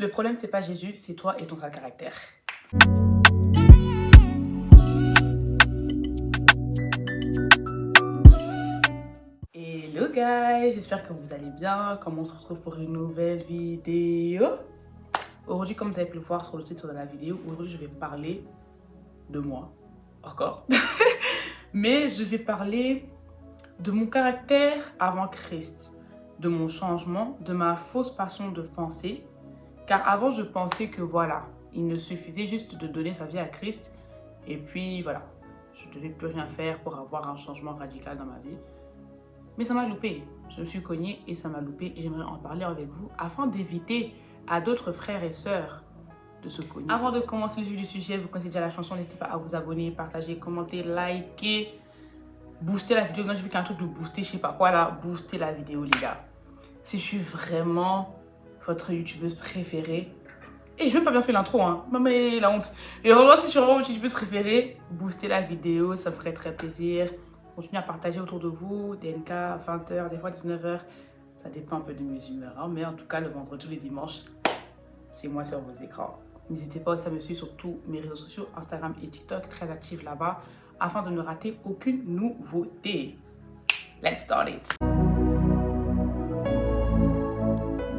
Le problème, c'est pas Jésus, c'est toi et ton sale caractère. Hello guys, j'espère que vous allez bien. Comment on se retrouve pour une nouvelle vidéo. Aujourd'hui, comme vous avez pu le voir sur le titre de la vidéo, aujourd'hui je vais parler de moi, encore. Mais je vais parler de mon caractère avant Christ, de mon changement, de ma fausse façon de penser. Car avant, je pensais que voilà, il ne suffisait juste de donner sa vie à Christ et puis voilà, je ne devais plus rien faire pour avoir un changement radical dans ma vie. Mais ça m'a loupé, je me suis cognée et ça m'a loupé et j'aimerais en parler avec vous afin d'éviter à d'autres frères et sœurs de se cogner. Avant de commencer le vif du sujet, vous connaissez déjà la chanson, n'hésitez pas à vous abonner, partager, commenter, liker, booster la vidéo. Moi, j'ai vu qu'un truc de booster, je sais pas quoi là, booster la vidéo les gars. Si je suis vraiment votre youtubeuse préférée, et je vais pas bien faire l'intro, hein, mais la honte. Et vraiment, si je suis vraiment votre youtubeuse préférée, boostez la vidéo, ça me ferait très plaisir. Continuez à partager autour de vous, DNK, 20h, des fois 19h, ça dépend un peu de mes humeurs, hein, mais en tout cas, le vendredi, tous les dimanches, c'est moi sur vos écrans. N'hésitez pas aussi à me suivre sur tous mes réseaux sociaux, Instagram et TikTok, très active là-bas, afin de ne rater aucune nouveauté. Let's start it.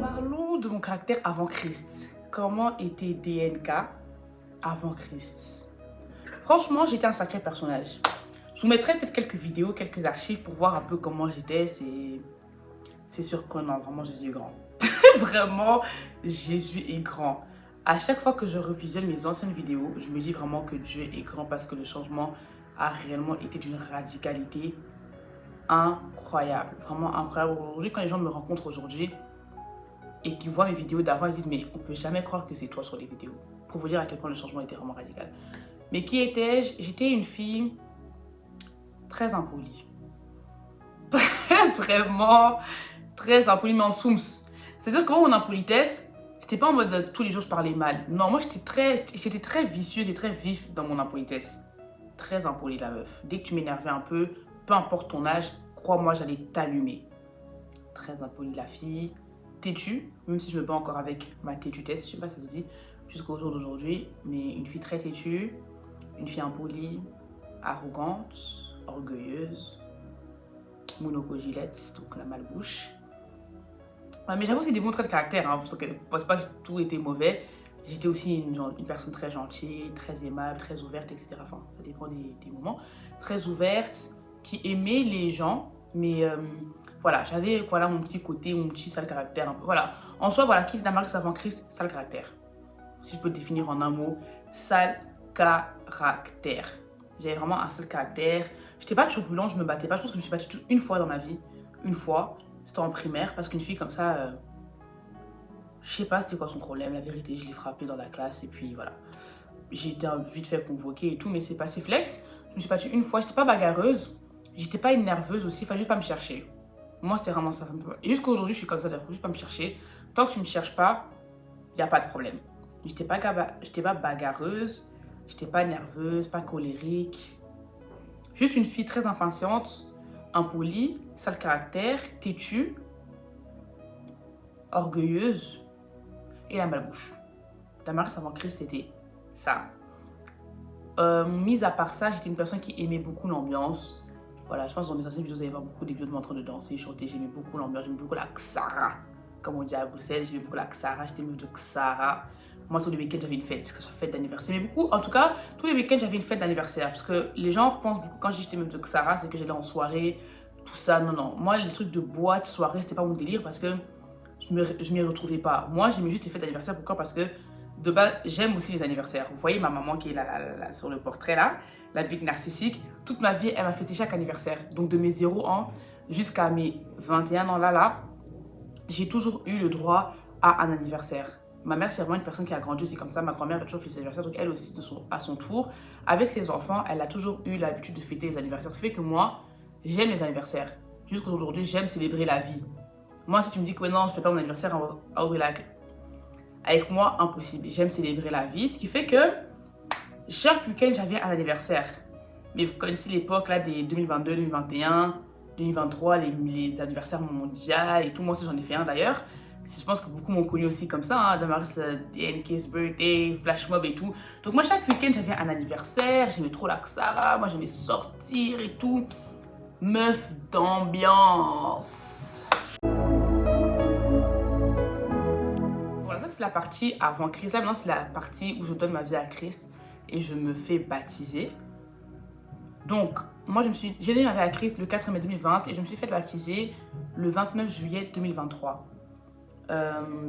Parlons de mon caractère avant Christ. Comment était DNK avant Christ? Franchement, j'étais un sacré personnage. Je vous mettrai peut-être quelques vidéos, quelques archives pour voir un peu comment j'étais. C'est surprenant, vraiment Jésus est grand. Vraiment, Jésus est grand. À chaque fois que je revisionne mes anciennes vidéos, je me dis vraiment que Dieu est grand parce que le changement a réellement été d'une radicalité incroyable. Vraiment incroyable. Aujourd'hui, quand les gens me rencontrent aujourd'hui et qu'ils voient mes vidéos d'avant, ils disent mais on peut jamais croire que c'est toi sur les vidéos. Pour vous dire à quel point le changement était vraiment radical. Mais qui étais-je? J'étais une fille très impolie. Vraiment très impolie, mais en soums. C'est-à-dire que moi, mon impolitesse, c'était pas en mode tous les jours je parlais mal. Non, moi j'étais très vicieuse et très vif dans mon impolitesse. Très impolie la meuf. Dès que tu m'énervais un peu importe ton âge, crois-moi, j'allais t'allumer. Très impolie la fille. Têtue, même si je me bats encore avec ma têtutesse, je sais pas si ça se dit, jusqu'au jour d'aujourd'hui, mais une fille très têtue, une fille impolie, arrogante, orgueilleuse, monocogilette, donc la malbouche. Ouais, mais j'avoue aussi des bons traits de caractère, hein, parce que je pense pas que tout était mauvais. J'étais aussi une personne très gentille, très aimable, très ouverte, etc. Enfin, ça dépend des moments. Très ouverte, qui aimait les gens, mais voilà, j'avais voilà, mon petit côté, mon petit sale caractère. Un peu. Voilà. En soi, voilà, qui est Damaris avant Christ, sale caractère. Si je peux le définir en un mot, sale caractère. J'avais vraiment un sale caractère. J'étais pas turbulente, je me battais pas. Je pense que je me suis battue une fois dans ma vie. Une fois. C'était en primaire, parce qu'une fille comme ça, je sais pas c'était quoi son problème. La vérité, je l'ai frappée dans la classe et puis voilà. J'ai été vite fait convoquée et tout, mais c'est passé flex. Je me suis battue une fois. J'étais pas bagarreuse. J'étais pas une nerveuse aussi. Il fallait juste pas me chercher. Moi, c'était vraiment ça. Et jusqu'à aujourd'hui, je suis comme ça. Il faut juste pas me chercher. Tant que tu me cherches pas, il n'y a pas de problème. J'étais pas bagarreuse. J'étais pas nerveuse, pas colérique. Juste une fille très impatiente, impolie, sale caractère, têtue, orgueilleuse et la malbouche. Damaris avant Christ, c'était ça. Mis à part ça, j'étais une personne qui aimait beaucoup l'ambiance. Voilà, je pense que dans les anciennes vidéos, vous allez voir beaucoup des vidéos de moi en train de danser, chanter. J'aimais beaucoup l'ambiance, j'aimais beaucoup la Xara. Comme on dit à Bruxelles, j'aimais beaucoup la Xara. J'étais meuf de Xara. Moi, tous les week-ends, j'avais une fête, que ce soit fête d'anniversaire. Mais beaucoup, en tout cas, tous les week-ends, j'avais une fête d'anniversaire. Parce que les gens pensent beaucoup, quand j'étais meuf de Xara, c'est que j'allais en soirée, tout ça. Non, non. Moi, les trucs de boîte, soirée, c'était pas mon délire parce que je m'y retrouvais pas. Moi, j'aimais juste les fêtes d'anniversaire. Pourquoi? Parce que de base, j'aime aussi les anniversaires. Vous voyez ma maman qui est là, sur le portrait là, la big narcissique. Toute ma vie, elle m'a fêté chaque anniversaire. Donc de mes 0 ans jusqu'à mes 21 ans là, j'ai toujours eu le droit à un anniversaire. Ma mère, c'est vraiment une personne qui a grandi aussi comme ça. Ma grand-mère a toujours fait ses anniversaires. Donc elle aussi, à son tour, avec ses enfants, elle a toujours eu l'habitude de fêter les anniversaires. Ce qui fait que moi, j'aime les anniversaires. Jusqu'à aujourd'hui, j'aime célébrer la vie. Moi, si tu me dis que non, je fais pas mon anniversaire, avec moi, impossible. J'aime célébrer la vie, ce qui fait que chaque week-end, j'avais un anniversaire. Mais vous connaissez l'époque là des 2022, 2021, 2023, les anniversaires mondiaux et tout. Moi aussi, j'en ai fait un d'ailleurs. Je pense que beaucoup m'ont connu aussi comme ça, hein, Damaris, DNK's Birthday, Flash Mob et tout. Donc moi, chaque week-end, j'avais un anniversaire, j'aimais trop la Xara, moi j'aimais sortir et tout. Meuf d'ambiance. Voilà, ça c'est la partie avant Christ. Là maintenant, c'est la partie où je donne ma vie à Christ et je me fais baptiser. Donc, moi, j'ai donné ma vie à Christ le 4 mai 2020 et je me suis fait baptiser le 29 juillet 2023.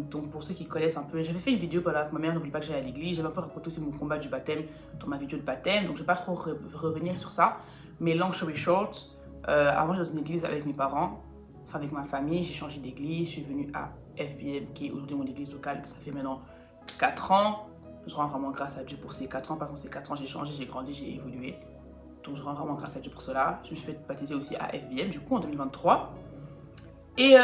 Donc, pour ceux qui connaissent un peu, j'avais fait une vidéo voilà, que ma mère ne voulait pas que j'aille à l'église. J'avais un peu raconté aussi mon combat du baptême dans ma vidéo de baptême. Donc, je ne vais pas trop revenir sur ça. Mais long story short, avant, j'étais dans une église avec mes parents, enfin avec ma famille. J'ai changé d'église. Je suis venue à FBM, qui est aujourd'hui mon église locale. Ça fait maintenant 4 ans. Je rends vraiment grâce à Dieu pour ces 4 ans. Parce que ces 4 ans, j'ai changé, j'ai grandi, j'ai évolué. Donc, je rends vraiment grâce à Dieu pour cela. Je me suis fait baptiser aussi à FBM, du coup, en 2023. Et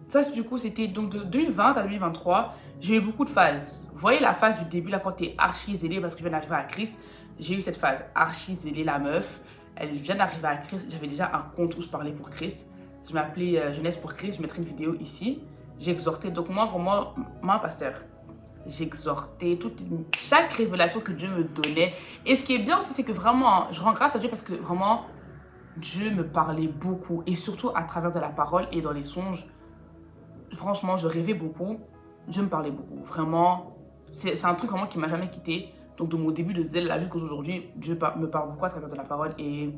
ça, du coup, c'était donc de 2020 à 2023. J'ai eu beaucoup de phases. Vous voyez la phase du début, là, quand t'es archi zélé parce que je viens d'arriver à Christ. J'ai eu cette phase archi zélé, la meuf. Elle vient d'arriver à Christ. J'avais déjà un compte où je parlais pour Christ. Je m'appelais Jeunesse pour Christ. Je mettrai une vidéo ici. J'exhortais. Donc, moi, vraiment, moi, pasteur. J'exhortais chaque révélation que Dieu me donnait. Et ce qui est bien, c'est que vraiment, je rends grâce à Dieu parce que vraiment, Dieu me parlait beaucoup. Et surtout à travers de la parole et dans les songes. Franchement, je rêvais beaucoup. Dieu me parlait beaucoup. Vraiment, c'est un truc vraiment qui m'a jamais quitté. Donc, de mon début de zèle là jusqu'à aujourd'hui, Dieu me parle beaucoup à travers de la parole et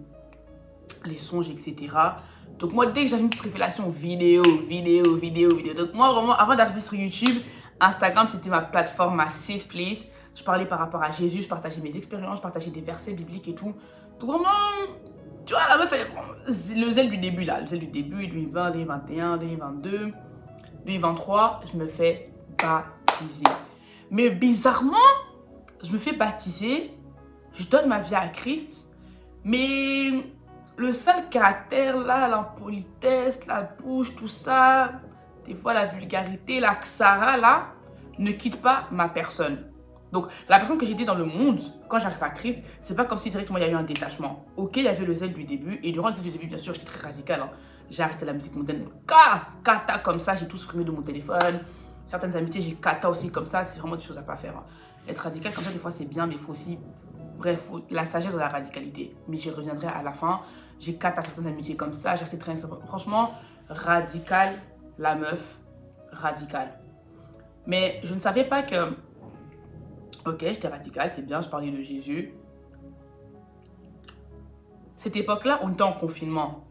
les songes, etc. Donc, moi, dès que j'avais une petite révélation vidéo. Donc, moi, vraiment, avant d'arriver sur YouTube, Instagram, c'était ma plateforme, ma safe place. Je parlais par rapport à Jésus, je partageais mes expériences, je partageais des versets bibliques et tout. Donc vraiment, tu vois, la meuf, elle est le zèle du début là. Le zèle du début, 2020, 2021, 2022, 2023, je me fais baptiser. Mais bizarrement, je me fais baptiser, je donne ma vie à Christ, mais le seul caractère là, l'impolitesse, la bouche, tout ça, des fois la vulgarité, la xara là, ne quitte pas ma personne. Donc la personne que j'étais dans le monde, quand j'arrive à Christ, c'est pas comme si directement il y a eu un détachement. Ok, il y avait le zèle du début, et durant le zèle du début, bien sûr, j'étais très radicale. Hein. J'ai arrêté la musique mondaine, kata comme ça, j'ai tout supprimé de mon téléphone. Certaines amitiés, j'ai kata aussi comme ça, c'est vraiment des choses à pas faire. Hein. Être radical comme ça, des fois c'est bien, mais il faut aussi, bref, la sagesse de la radicalité. Mais j'y reviendrai à la fin. J'ai kata certaines amitiés comme ça, j'ai arrêté très franchement, radical, la meuf, radicale. Mais je ne savais pas que, ok, j'étais radicale, c'est bien, je parlais de Jésus. Cette époque-là, on était en confinement.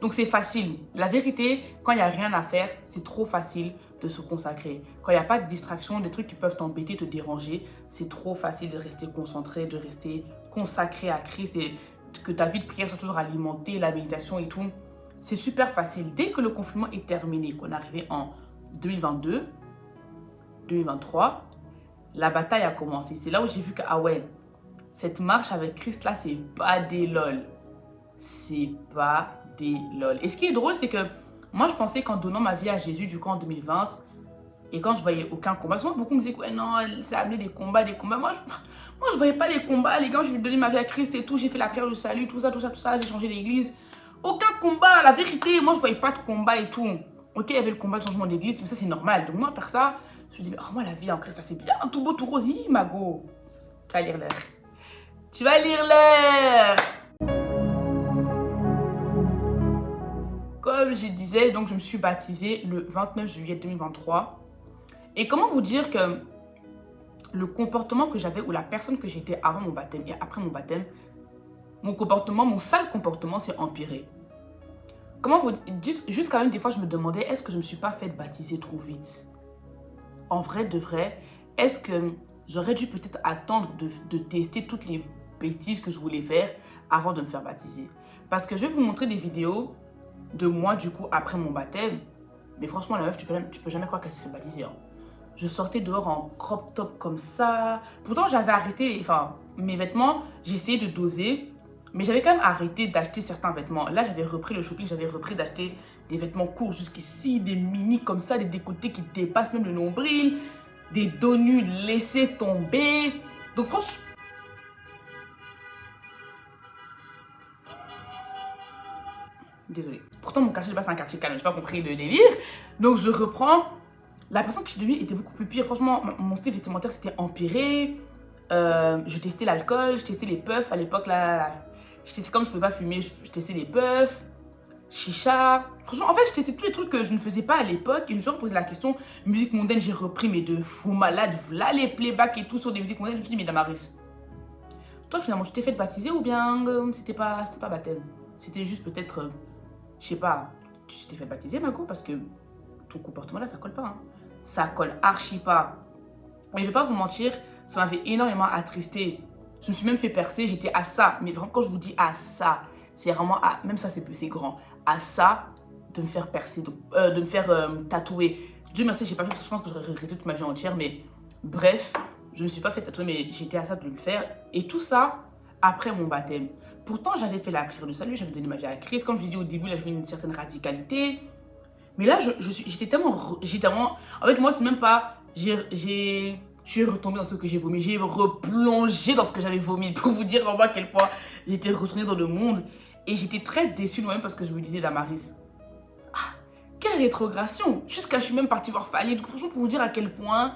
Donc c'est facile. La vérité, quand il n'y a rien à faire, c'est trop facile de se consacrer. Quand il n'y a pas de distraction, des trucs qui peuvent t'embêter, te déranger, c'est trop facile de rester concentré, de rester consacré à Christ et que ta vie de prière soit toujours alimentée, la méditation et tout. C'est super facile. Dès que le confinement est terminé, qu'on est arrivé en 2022, 2023, la bataille a commencé. C'est là où j'ai vu que, ah ouais, cette marche avec Christ là, c'est pas des lol. C'est pas des lol. Et ce qui est drôle, c'est que moi, je pensais qu'en donnant ma vie à Jésus, du coup, en 2020, et quand je voyais aucun combat, souvent beaucoup me disaient que ouais, non, c'est amené des combats. Moi, je voyais pas les combats. Les gars, je lui ai donné ma vie à Christ et tout. J'ai fait la prière du salut, tout ça. J'ai changé d'église. Aucun combat, la vérité. Moi, je voyais pas de combat et tout. Ok, il y avait le combat de changement d'église, mais ça, c'est normal. Donc, moi, par ça, je me dis, oh, moi, la vie en Christ, ça, c'est bien. Tout beau, tout rose. Hi, Mago. Tu vas lire l'heure. Tu vas lire l'heure. Comme je disais, donc, je me suis baptisée le 29 juillet 2023. Et comment vous dire que le comportement que j'avais ou la personne que j'étais avant mon baptême et après mon baptême, mon comportement, mon sale comportement s'est empiré. Comment vous dire, juste quand même des fois je me demandais, est-ce que je ne me suis pas fait baptiser trop vite? En vrai de vrai, est-ce que j'aurais dû peut-être attendre de tester toutes les bêtises que je voulais faire avant de me faire baptiser? Parce que je vais vous montrer des vidéos de moi du coup après mon baptême. Mais franchement la meuf, tu peux jamais croire qu'elle s'est fait baptiser. Hein. Je sortais dehors en crop top comme ça. Pourtant, j'avais arrêté, enfin, mes vêtements, j'essayais de doser. Mais j'avais quand même arrêté d'acheter certains vêtements. Là, j'avais repris le shopping, j'avais repris d'acheter des vêtements courts jusqu'ici, des mini comme ça, des décolletés qui dépassent même le nombril, des dos nus laissés tomber. Donc franchement... Désolée. Pourtant, mon quartier, c'est un quartier calme. Je n'ai pas compris le délire. Donc, je reprends. La personne que je suis devenue était beaucoup plus pire. Franchement, mon style vestimentaire s'était empiré. Je testais l'alcool, je testais les puffs. À l'époque, là, je testais comme je ne pouvais pas fumer, je testais les puffs, chicha. Franchement, en fait, je testais tous les trucs que je ne faisais pas à l'époque. Et je me suis posé la question, musique mondaine, j'ai repris, mais de fou malade. Là, les playbacks et tout sur des musiques mondaines. Je me suis dit, mais Damaris, toi, finalement, tu t'es fait baptiser ou bien c'était pas baptême? C'était juste peut-être, je sais pas, tu t'es fait baptiser, Margot, parce que ton comportement là, ça colle pas. Hein. Ça colle archi pas. Et je vais pas vous mentir, ça m'avait énormément attristé. Je me suis même fait percer, j'étais à ça. Mais vraiment, quand je vous dis à ça, c'est vraiment à, même ça, c'est grand. À ça, de me faire percer, de me faire tatouer. Dieu merci, j'ai pas fait parce que je pense que j'aurais regretté toute ma vie entière. Mais bref, je me suis pas fait tatouer, mais j'étais à ça de le faire. Et tout ça, après mon baptême. Pourtant, j'avais fait la prière du salut, j'avais donné ma vie à Christ. Comme je l'ai dit au début, là, j'avais une certaine radicalité. Mais là, j'étais tellement... En fait, moi, c'est même pas... Je suis retombée dans ce que j'ai vomi. J'ai replongé dans ce que j'avais vomi. Pour vous dire en bas à quel point j'étais retournée dans le monde. Et j'étais très déçue de moi-même parce que je me disais, Damaris, ah, quelle rétrogradation. Jusqu'à je suis même partie voir Fali. Donc franchement, pour vous dire à quel point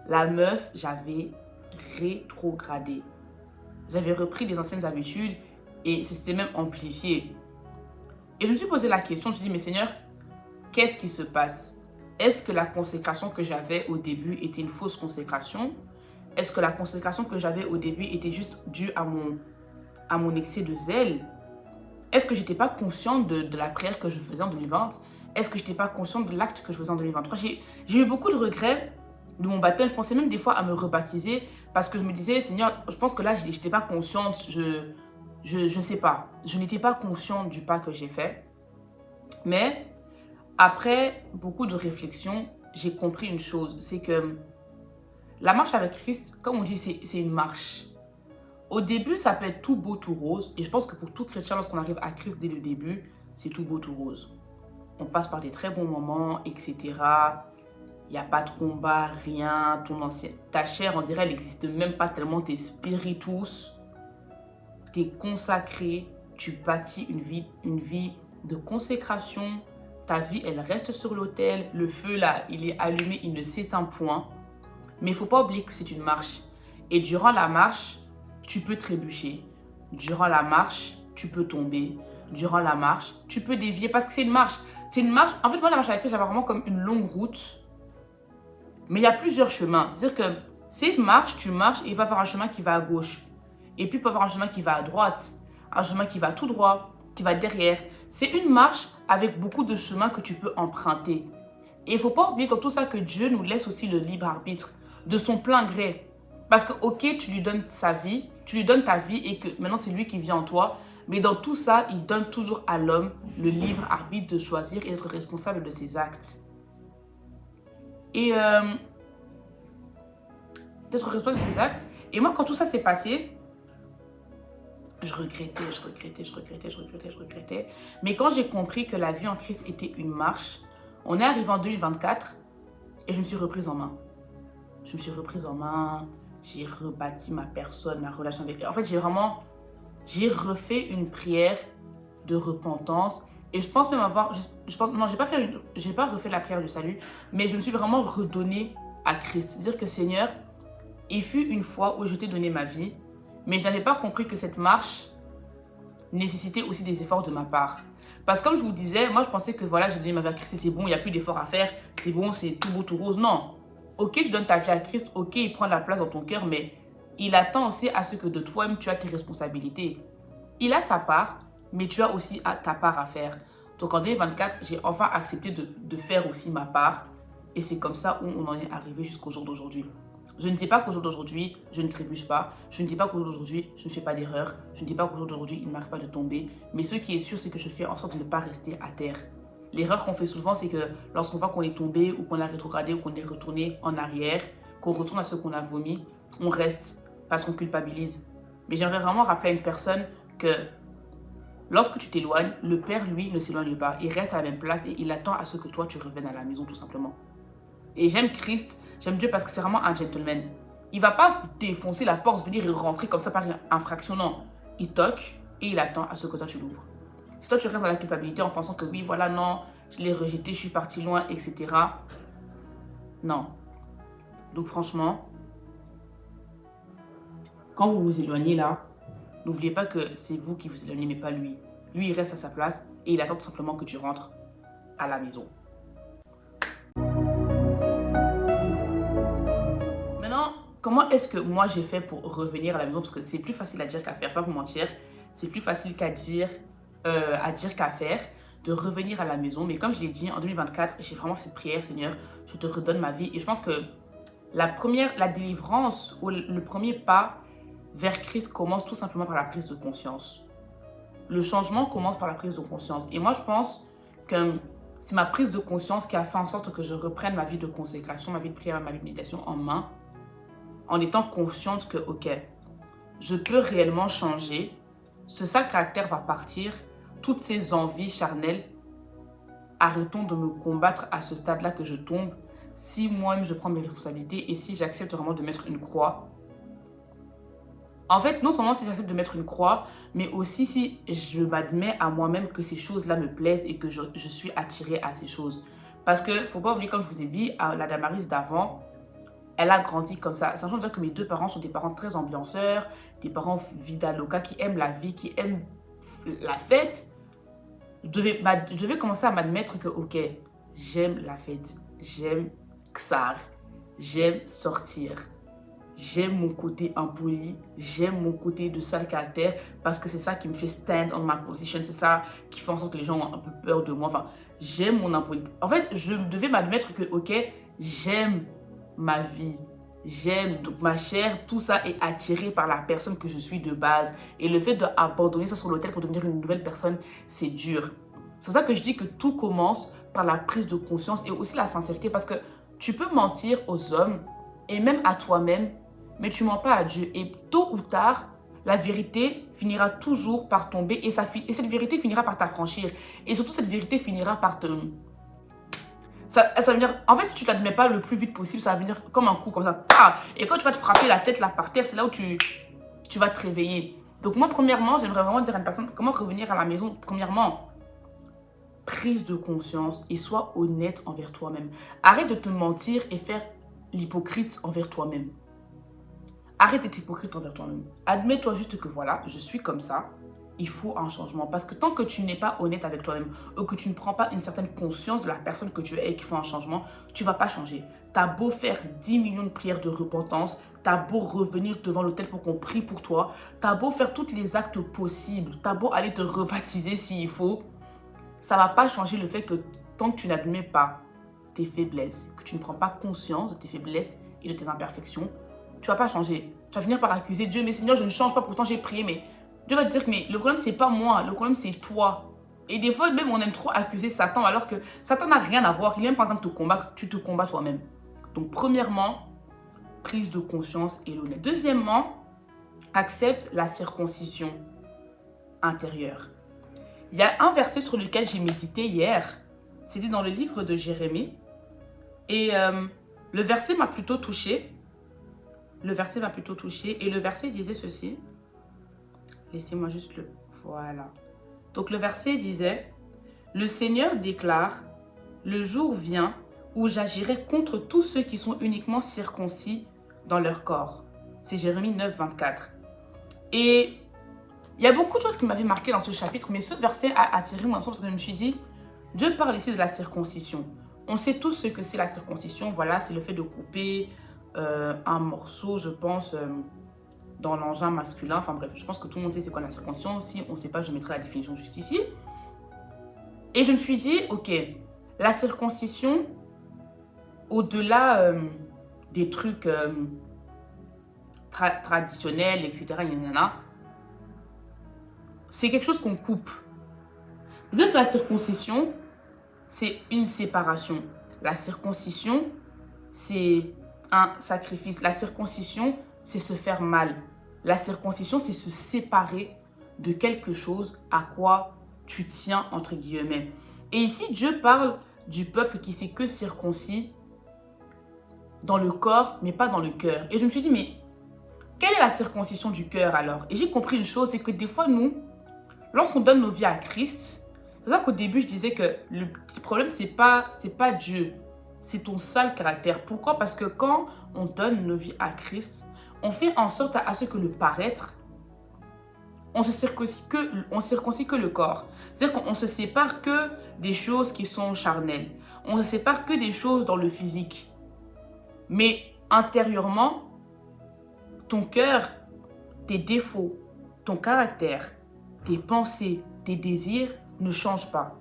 la meuf, j'avais rétrogradé. J'avais repris des anciennes habitudes et c'était même amplifié. Et je me suis posé la question, je me suis dit, mais Seigneur, qu'est-ce qui se passe? Est-ce que la consécration que j'avais au début était une fausse consécration? Est-ce que la consécration que j'avais au début était juste due à mon excès de zèle? Est-ce que je n'étais pas consciente de la prière que je faisais en 2020? Est-ce que je n'étais pas consciente de l'acte que je faisais en 2023? J'ai eu beaucoup de regrets de mon baptême. Je pensais même des fois à me rebaptiser parce que je me disais, Seigneur, je pense que là, je n'étais pas consciente. Je sais pas. Je n'étais pas consciente du pas que j'ai fait. Mais après beaucoup de réflexion, j'ai compris une chose. C'est que la marche avec Christ, comme on dit, c'est une marche. Au début, ça peut être tout beau, tout rose. Et je pense que pour tout chrétien, lorsqu'on arrive à Christ dès le début, c'est tout beau, tout rose. On passe par des très bons moments, etc. Il n'y a pas de combat, rien. Ta chair, on dirait, elle n'existe même pas tellement t'es spiritus. T'es consacré. Tu bâtis une vie de consécration. Ta vie, elle reste sur l'autel. Le feu, là, il est allumé, il ne s'éteint point. Mais il ne faut pas oublier que c'est une marche. Et durant la marche, tu peux trébucher. Durant la marche, tu peux tomber. Durant la marche, tu peux dévier parce que c'est une marche. C'est une marche. En fait, moi, la marche avec Christ, j'avais vraiment comme une longue route. Mais il y a plusieurs chemins. C'est-à-dire que c'est une marche, tu marches et il va y avoir un chemin qui va à gauche. Et puis, il peut y avoir un chemin qui va à droite. Un chemin qui va tout droit, qui va derrière. C'est une marche avec beaucoup de chemins que tu peux emprunter. Et il ne faut pas oublier dans tout ça que Dieu nous laisse aussi le libre arbitre de son plein gré. Parce que, ok, tu lui donnes sa vie, tu lui donnes ta vie et que maintenant c'est lui qui vit en toi. Mais dans tout ça, il donne toujours à l'homme le libre arbitre de choisir et d'être responsable de ses actes. Et d'être responsable de ses actes. Et moi, quand tout ça s'est passé, je regrettais. Mais quand j'ai compris que la vie en Christ était une marche, on est arrivé en 2024 et je me suis reprise en main. J'ai rebâti ma personne, ma relation avec elle. En fait, j'ai refait une prière de repentance. Et je pense même avoir... non, j'ai pas refait la prière du salut, mais je me suis vraiment redonnée à Christ. C'est-à-dire que Seigneur, il fut une fois où je t'ai donné ma vie, mais je n'avais pas compris que cette marche nécessitait aussi des efforts de ma part. Parce que comme je vous disais, moi je pensais que voilà, j'ai donné ma vie à Christ, c'est bon, il n'y a plus d'efforts à faire, c'est bon, c'est tout beau, tout rose. Non. Ok, tu donnes ta vie à Christ, ok, il prend la place dans ton cœur, mais il attend aussi à ce que de toi-même, tu as tes responsabilités. Il a sa part, mais tu as aussi ta part à faire. Donc en 2024, j'ai enfin accepté de faire aussi ma part. Et c'est comme ça où on en est arrivé jusqu'au jour d'aujourd'hui. Je ne dis pas qu'au jour d'aujourd'hui, je ne trébuche pas. Je ne dis pas qu'au jour d'aujourd'hui, je ne fais pas d'erreur. Je ne dis pas qu'au jour d'aujourd'hui, il ne m'arrive pas de tomber. Mais ce qui est sûr, c'est que je fais en sorte de ne pas rester à terre. L'erreur qu'on fait souvent, c'est que lorsqu'on voit qu'on est tombé ou qu'on a rétrogradé ou qu'on est retourné en arrière, qu'on retourne à ce qu'on a vomi, on reste parce qu'on culpabilise. Mais j'aimerais vraiment rappeler à une personne que lorsque tu t'éloignes, le Père, lui, ne s'éloigne pas. Il reste à la même place et il attend à ce que toi, tu reviennes à la maison, tout simplement. Et j'aime Christ, j'aime Dieu parce que c'est vraiment un gentleman. Il ne va pas défoncer la porte, venir et rentrer comme ça par infraction, non. Il toque et il attend à ce que toi, tu l'ouvres. Si toi, tu restes dans la culpabilité en pensant que oui, voilà, non, je l'ai rejeté, je suis partie loin, etc. Non. Donc franchement, quand vous vous éloignez là, n'oubliez pas que c'est vous qui vous éloignez, mais pas lui. Lui, il reste à sa place et il attend tout simplement que tu rentres à la maison. Maintenant, comment est-ce que moi j'ai fait pour revenir à la maison? Parce que c'est plus facile à dire qu'à faire, pas vous mentir. C'est plus facile qu'à dire qu'à faire, de revenir à la maison. Mais comme je l'ai dit, en 2024, j'ai vraiment fait cette prière, Seigneur, je te redonne ma vie. Et je pense que la délivrance ou le premier pas vers Christ commence tout simplement par la prise de conscience. Le changement commence par la prise de conscience. Et moi, je pense que c'est ma prise de conscience qui a fait en sorte que je reprenne ma vie de consécration, ma vie de prière, ma vie de méditation en main, en étant consciente que, ok, je peux réellement changer, ce sale caractère va partir, toutes ces envies charnelles, arrêtons de me combattre à ce stade-là que je tombe, si moi-même je prends mes responsabilités et si j'accepte vraiment de mettre une croix. En fait, non seulement si j'accepte de mettre une croix, mais aussi si je m'admets à moi-même que ces choses-là me plaisent et que je suis attirée à ces choses. Parce que, faut pas oublier, comme je vous ai dit, la Damaris d'avant, elle a grandi comme ça. Sachant déjà que mes deux parents sont des parents très ambianceurs, des parents vida loca qui aiment la vie, qui aiment la fête. Je devais commencer à m'admettre que, ok, j'aime la fête, j'aime Xar, j'aime sortir. J'aime mon côté impoli, j'aime mon côté de sale caractère parce que c'est ça qui me fait stand on my position, c'est ça qui fait en sorte que les gens ont un peu peur de moi. Enfin, j'aime mon impoli. En fait, je devais m'admettre que, ok, j'aime ma vie, j'aime donc ma chair, tout ça est attiré par la personne que je suis de base. Et le fait d'abandonner ça sur l'autel pour devenir une nouvelle personne, c'est dur. C'est pour ça que je dis que tout commence par la prise de conscience et aussi la sincérité parce que tu peux mentir aux hommes et même à toi-même, mais tu mens pas à Dieu. Et tôt ou tard, la vérité finira toujours par tomber et cette vérité finira par t'affranchir. Et surtout, cette vérité finira par te... Ça va venir... En fait, si tu ne t'admets pas le plus vite possible, ça va venir comme un coup, comme ça. Et quand tu vas te frapper la tête là par terre, c'est là où tu vas te réveiller. Donc moi, premièrement, j'aimerais vraiment dire à une personne comment revenir à la maison. Premièrement, prise de conscience et sois honnête envers toi-même. Arrête de te mentir et faire l'hypocrite envers toi-même. Arrête d'être hypocrite envers toi-même. Admets-toi juste que voilà, je suis comme ça. Il faut un changement. Parce que tant que tu n'es pas honnête avec toi-même ou que tu ne prends pas une certaine conscience de la personne que tu es et qu'il faut un changement, tu ne vas pas changer. Tu as beau faire 10 millions de prières de repentance, tu as beau revenir devant l'autel pour qu'on prie pour toi, tu as beau faire tous les actes possibles, tu as beau aller te rebaptiser s'il faut, ça ne va pas changer le fait que tant que tu n'admets pas tes faiblesses, que tu ne prends pas conscience de tes faiblesses et de tes imperfections, tu ne vas pas changer. Tu vas finir par accuser Dieu. Mais Seigneur, je ne change pas, pourtant j'ai prié. Mais Dieu va te dire que mais le problème, c'est pas moi. Le problème, c'est toi. Et des fois, même, on aime trop accuser Satan alors que Satan n'a rien à voir. Il est même pas en train de te combattre. Tu te combats toi-même. Donc, premièrement, prise de conscience et l'honnête. Deuxièmement, accepte la circoncision intérieure. Il y a un verset sur lequel j'ai médité hier. C'était dans le livre de Jérémie. Et le verset m'a plutôt touchée. Le verset m'a plutôt touchée. Et le verset disait ceci. Laissez-moi juste le... Voilà. Donc le verset disait, « Le Seigneur déclare, le jour vient où j'agirai contre tous ceux qui sont uniquement circoncis dans leur corps. » C'est Jérémie 9, 24. Et il y a beaucoup de choses qui m'avaient marqué dans ce chapitre, mais ce verset a attiré mon attention parce que je me suis dit, Dieu parle ici de la circoncision. On sait tous ce que c'est la circoncision. Voilà, c'est le fait de couper un morceau, je pense, dans l'engin masculin. Enfin bref, je pense que tout le monde sait c'est quoi la circoncision. Si on ne sait pas, je mettrai la définition juste ici. Et je me suis dit, ok, la circoncision, au-delà des trucs traditionnels, etc., c'est quelque chose qu'on coupe. Vous savez que la circoncision, c'est une séparation. La circoncision, c'est un sacrifice. La circoncision, c'est se faire mal. La circoncision, c'est se séparer de quelque chose à quoi tu tiens, entre guillemets. Et ici, Dieu parle du peuple qui s'est que circoncis dans le corps, mais pas dans le cœur. Et je me suis dit, mais quelle est la circoncision du cœur alors? Et j'ai compris une chose, c'est que des fois, nous, lorsqu'on donne nos vies à Christ, c'est ça qu'au début, je disais que le petit problème, c'est pas Dieu, c'est ton sale caractère. Pourquoi? Parce que quand on donne nos vies à Christ, on fait en sorte à ce que le paraître, on circoncit que le corps. C'est-à-dire qu'on se sépare que des choses qui sont charnelles. On se sépare que des choses dans le physique. Mais intérieurement, ton cœur, tes défauts, ton caractère, tes pensées, tes désirs ne changent pas.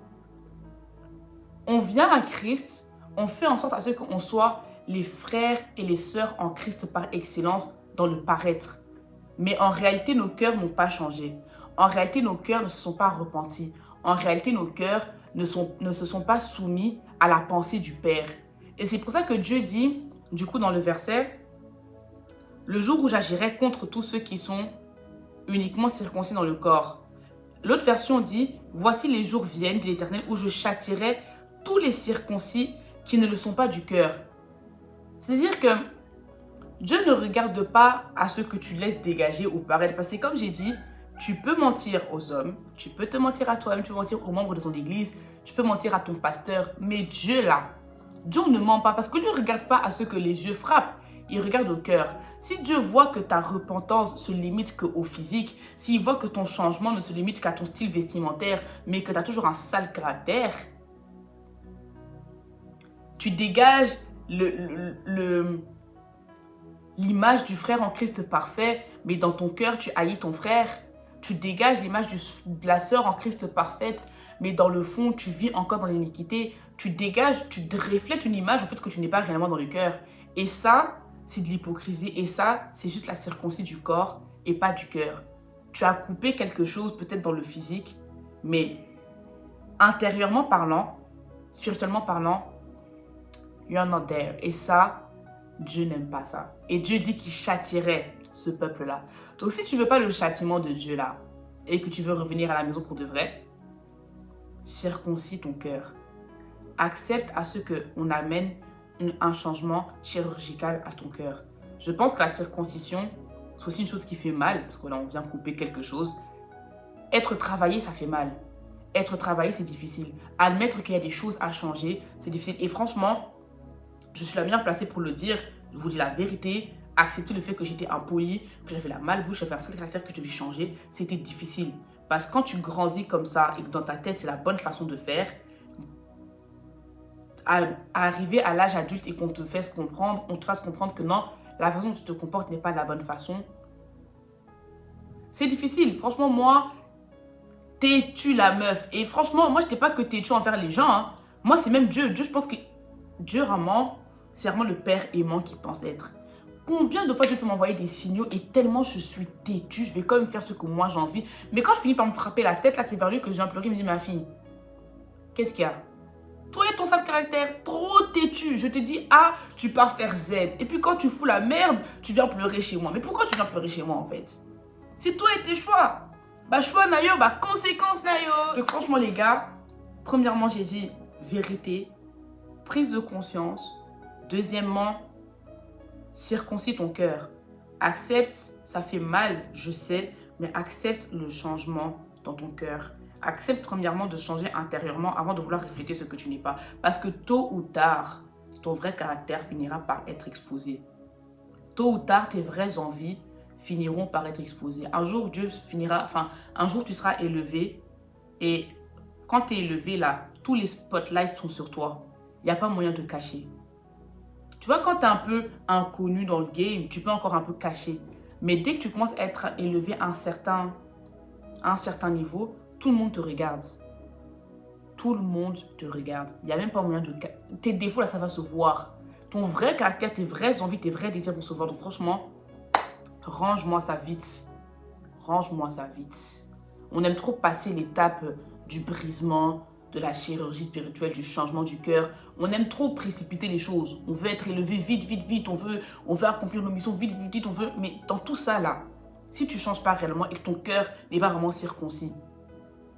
On vient à Christ, on fait en sorte à ce qu'on soit les frères et les sœurs en Christ par excellence dans le paraître. Mais en réalité, nos cœurs n'ont pas changé. En réalité, nos cœurs ne se sont pas repentis. En réalité, nos cœurs ne se sont pas soumis à la pensée du Père. Et c'est pour ça que Dieu dit, du coup, dans le verset, « Le jour où j'agirai contre tous ceux qui sont uniquement circoncis dans le corps. » L'autre version dit, « Voici les jours viennent, dit l'Éternel, où je châtierai tous les circoncis qui ne le sont pas du cœur. » C'est-à-dire que Dieu ne regarde pas à ce que tu laisses dégager ou paraître. Parce que comme j'ai dit, tu peux mentir aux hommes, tu peux te mentir à toi-même, tu peux mentir aux membres de ton église, tu peux mentir à ton pasteur. Mais Dieu là, Dieu ne ment pas parce que lui ne regarde pas à ce que les yeux frappent. Il regarde au cœur. Si Dieu voit que ta repentance se limite qu'au physique, s'il voit que ton changement ne se limite qu'à ton style vestimentaire, mais que tu as toujours un sale caractère, tu dégages l'image du frère en Christ parfait, mais dans ton cœur, tu haïs ton frère. Tu dégages l'image de la sœur en Christ parfaite, mais dans le fond, tu vis encore dans l'iniquité. Tu dégages, tu reflètes une image en fait que tu n'es pas réellement dans le cœur. Et ça, c'est de l'hypocrisie. Et ça, c'est juste la circoncis du corps et pas du cœur. Tu as coupé quelque chose peut-être dans le physique, mais intérieurement parlant, spirituellement parlant, you're not there. Et ça, Dieu n'aime pas ça. Et Dieu dit qu'il châtierait ce peuple-là. Donc si tu ne veux pas le châtiment de Dieu là, et que tu veux revenir à la maison pour de vrai, circoncis ton cœur. Accepte à ce qu'on amène un changement chirurgical à ton cœur. Je pense que la circoncision, c'est aussi une chose qui fait mal, parce que là on vient couper quelque chose. Être travaillé, ça fait mal. Être travaillé, c'est difficile. Admettre qu'il y a des choses à changer, c'est difficile. Et franchement, je suis la meilleure placée pour le dire. Je vous dis la vérité. Accepter le fait que j'étais impoli, que j'avais la malbouche, j'avais un sale caractère que je devais changer, c'était difficile. Parce que quand tu grandis comme ça et que dans ta tête, c'est la bonne façon de faire, arriver à l'âge adulte et qu'on te fasse comprendre que non, la façon dont tu te comportes n'est pas la bonne façon, c'est difficile. Franchement, moi, têtu la meuf. Et franchement, moi, je n'étais pas que têtu envers les gens. Hein. Moi, c'est même Dieu. Dieu, je pense que Dieu, vraiment, c'est vraiment le Père aimant qu'il pense être. Combien de fois Dieu peut m'envoyer des signaux et tellement je suis têtue, je vais quand même faire ce que moi j'ai envie. Mais quand je finis par me frapper la tête, là, c'est vers lui que j'ai imploré, il me dit, ma fille, qu'est-ce qu'il y a? Toi et ton sale caractère, trop têtu. Je te dis A, tu pars faire Z. Et puis quand tu fous la merde, tu viens pleurer chez moi. Mais pourquoi tu viens pleurer chez moi en fait? C'est toi et tes choix. Bah choix nayo, bah conséquence nayo. Donc franchement les gars, premièrement j'ai dit vérité, prise de conscience. Deuxièmement, circoncis ton cœur. Accepte, ça fait mal, je sais, mais accepte le changement dans ton cœur. Accepte premièrement de changer intérieurement avant de vouloir refléter ce que tu n'es pas. Parce que tôt ou tard, ton vrai caractère finira par être exposé. Tôt ou tard, tes vraies envies finiront par être exposées. Un jour, un jour tu seras élevé et quand tu es élevé là, tous les spotlights sont sur toi. Il n'y a pas moyen de cacher. Tu vois, quand tu es un peu inconnu dans le game, tu peux encore un peu cacher. Mais dès que tu commences à être élevé à un certain niveau, tout le monde te regarde. Tout le monde te regarde. Il n'y a même pas moyen de... Tes défauts, là, ça va se voir. Ton vrai caractère, tes vraies envies, tes vrais désirs vont se voir. Donc franchement, range-moi ça vite. Range-moi ça vite. On aime trop passer l'étape du brisement, de la chirurgie spirituelle, du changement du cœur. On aime trop précipiter les choses. On veut être élevé vite, vite, vite. On veut accomplir nos missions vite, vite, vite. Mais dans tout ça là, si tu ne changes pas réellement et que ton cœur n'est pas vraiment circoncis,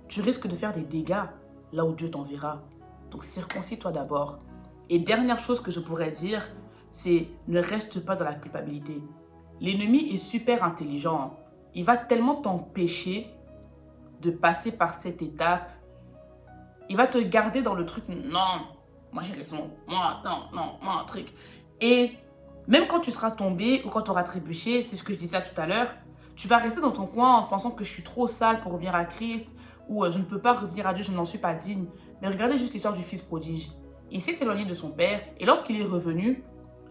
tu risques de faire des dégâts là où Dieu t'enverra. Donc circoncis-toi d'abord. Et dernière chose que je pourrais dire, c'est ne reste pas dans la culpabilité. L'ennemi est super intelligent. Il va tellement t'empêcher de passer par cette étape, il va te garder dans le truc, non, moi j'ai raison, moi, non, moi un truc. Et même quand tu seras tombé ou quand tu auras trébuché, c'est ce que je disais tout à l'heure, tu vas rester dans ton coin en pensant que je suis trop sale pour revenir à Christ ou je ne peux pas revenir à Dieu, je n'en suis pas digne. Mais regardez juste l'histoire du fils prodige. Il s'est éloigné de son père et lorsqu'il est revenu,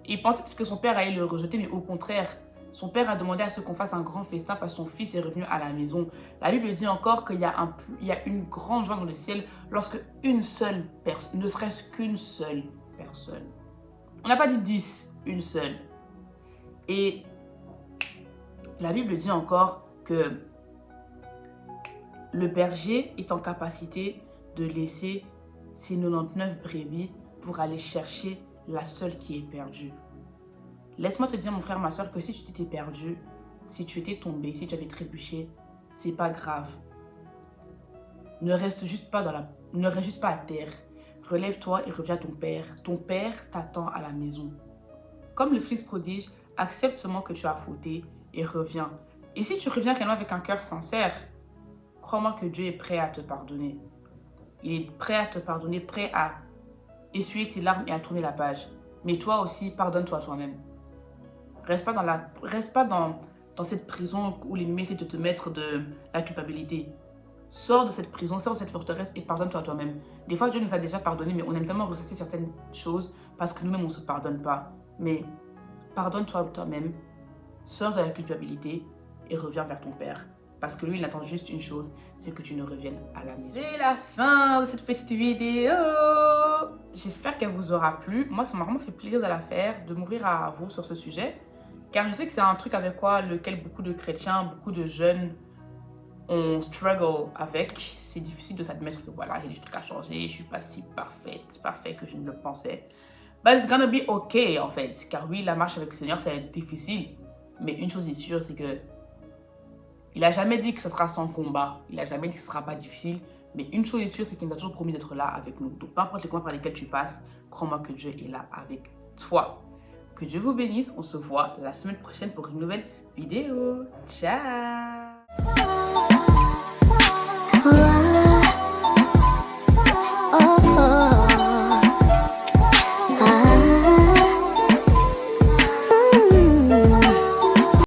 il pensait que son père allait le rejeter, mais au contraire, son père a demandé à ce qu'on fasse un grand festin parce que son fils est revenu à la maison. La Bible dit encore qu'il y a une grande joie dans le ciel lorsque une seule personne, ne serait-ce qu'une seule personne. On n'a pas dit 10, une seule. Et la Bible dit encore que le berger est en capacité de laisser ses 99 brebis pour aller chercher la seule qui est perdue. Laisse-moi te dire, mon frère, ma soeur, que si tu t'étais perdu, si tu étais tombé, si tu avais trébuché, c'est pas grave. Ne reste juste pas à terre. Relève-toi et reviens à ton père. Ton père t'attend à la maison. Comme le fils prodige, accepte seulement que tu as fauté et reviens. Et si tu reviens réellement avec un cœur sincère, crois-moi que Dieu est prêt à te pardonner. Il est prêt à te pardonner, prêt à essuyer tes larmes et à tourner la page. Mais toi aussi, pardonne-toi toi-même. Reste pas dans cette prison où l'ennemi essaie de te mettre de la culpabilité. Sors de cette prison, sors de cette forteresse et pardonne-toi toi-même. Des fois, Dieu nous a déjà pardonné, mais on aime tellement ressasser certaines choses parce que nous-mêmes, on ne se pardonne pas. Mais pardonne-toi toi-même, sors de la culpabilité et reviens vers ton Père. Parce que lui, il attend juste une chose, c'est que tu ne reviennes à la maison. C'est la fin de cette petite vidéo. J'espère qu'elle vous aura plu. Moi, ça m'a vraiment fait plaisir de la faire, de m'ouvrir à vous sur ce sujet. Car je sais que c'est un truc avec lequel beaucoup de chrétiens, beaucoup de jeunes, on struggle avec. C'est difficile de s'admettre que voilà, j'ai des trucs à changer, je suis pas si parfaite que je ne le pensais. But it's gonna be okay en fait. Car oui, la marche avec le Seigneur, ça va être difficile. Mais une chose est sûre, c'est que il n'a jamais dit que ce sera sans combat. Il n'a jamais dit que ce ne sera pas difficile. Mais une chose est sûre, c'est qu'il nous a toujours promis d'être là avec nous. Donc, peu importe les combats par lesquels tu passes, crois-moi que Dieu est là avec toi. Que Dieu vous bénisse. On se voit la semaine prochaine pour une nouvelle vidéo. Ciao!